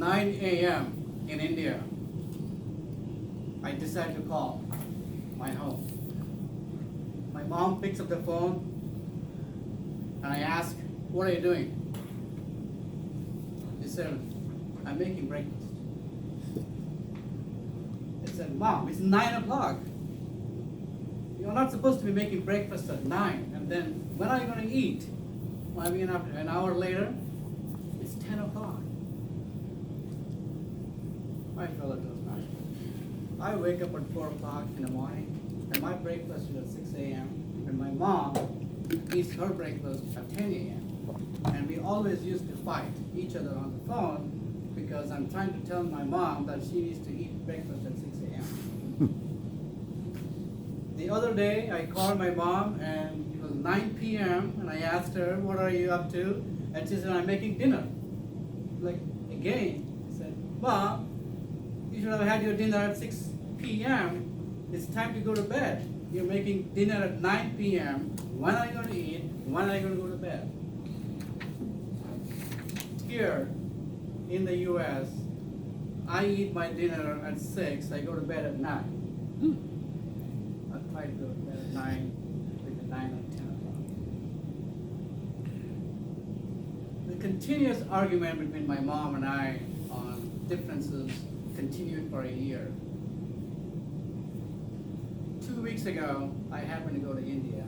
9 a.m. in India. I decide to call my home. My mom picks up the phone and I ask, what are you doing? She said, I'm making breakfast. I said, Mom, it's 9 o'clock. You're not supposed to be making breakfast at 9. And then when are you going to eat? Well, I mean, after an hour later, it's 10 o'clock. My fellow Toastmasters, I wake up at 4 o'clock in the morning, and my breakfast is at 6 a.m., and my mom eats her breakfast at 10 a.m. And we always used to fight each other on the phone because I'm trying to tell my mom that she needs to eat breakfast at 6 a.m. The other day, I called my mom, and it was 9 p.m., and I asked her, what are you up to? And she said, I'm making dinner. Like, again, I said, Mom, you should have had your dinner at 6 p.m. It's time to go to bed. You're making dinner at 9 p.m. When are you going to eat? When are you going to go to bed? Here in the U.S., I eat my dinner at 6. I go to bed at 9. I try to go to bed at 9, between 9 and 10 o'clock. The continuous argument between my mom and I on differences continued for a year. 2 weeks ago, I happened to go to India.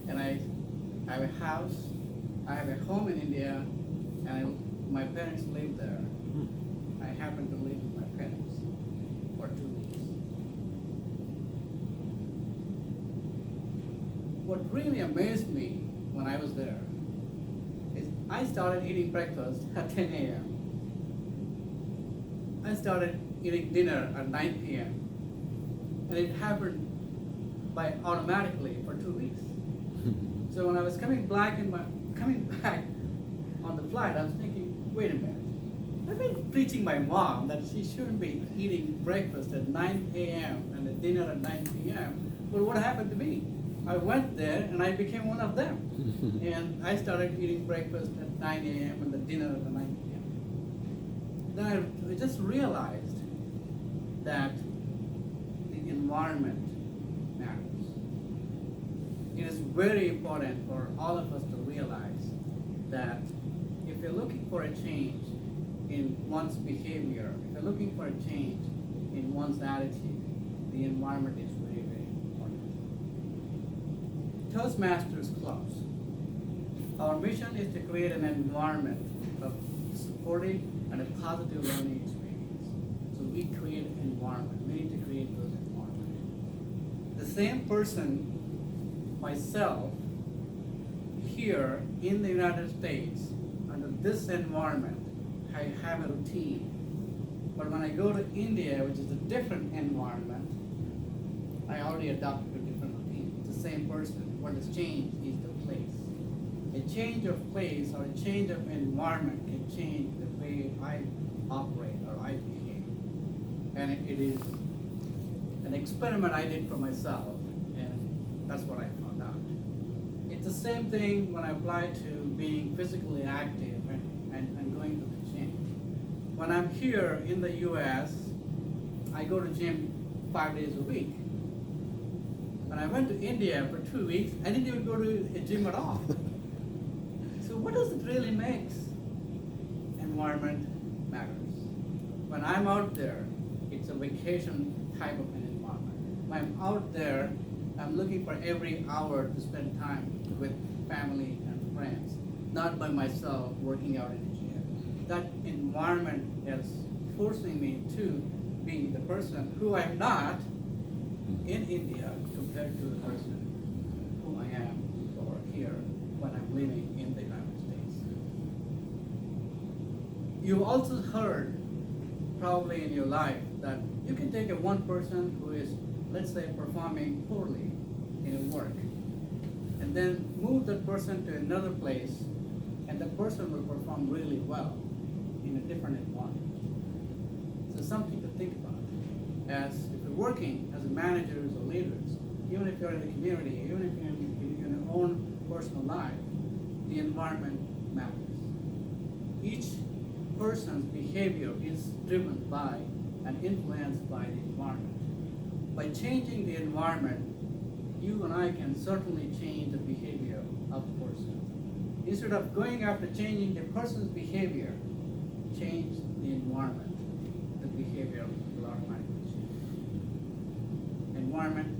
And I have a house, I have a home in India, and my parents live there. I happened to live with my parents for 2 weeks. What really amazed me when I was there is I started eating breakfast at 10 a.m. I started eating dinner at 9 p.m. And it happened by automatically for 2 weeks. So when I was coming back on the flight, I was thinking, wait a minute. I've been preaching my mom that she shouldn't be eating breakfast at 9 a.m. and a dinner at 9 p.m. But what happened to me? I went there and I became one of them. And I started eating breakfast at 9 a.m. and the dinner at 9 p.m. Then I just realized that the environment matters. It is very important for all of us to realize that if you're looking for a change in one's behavior, if you're looking for a change in one's attitude, the environment is very, very important. Toastmasters clubs. Our mission is to create an environment of supportive and a positive learning experience. So we create an environment. We need to create those environments. The same person, myself, here in the United States, under this environment, I have a routine. But when I go to India, which is a different environment, I already adopted a different routine. It's the same person. What has changed is the place. A change of place or a change of environment can change the way I operate or I behave. And it is an experiment I did for myself, and that's what I found out. It's the same thing when I apply to being physically active and going to the gym. When I'm here in the US, I go to gym 5 days a week. When I went to India for 2 weeks, I didn't even go to a gym at all. So what does it really make? Environment matters. When I'm out there, it's a vacation type of an environment. When I'm out there, I'm looking for every hour to spend time with family and friends, not by myself working out in a gym. That environment is forcing me to be the person who I'm not in India compared to the person who I am over here when I'm living in the United States. You also heard probably in your life that you can take a one person who is, let's say, performing poorly in a work, and then move that person to another place, and that person will perform really well in a different environment. So something to think about. As if you're working as managers or leaders, even if you're in the community, even if you're in your own personal life, the environment matters. Each person's behavior is driven by and influenced by the environment. By changing the environment, you and I can certainly change the behavior of the person. Instead of going after changing the person's behavior, change the environment. The behavior will automatically change. Environment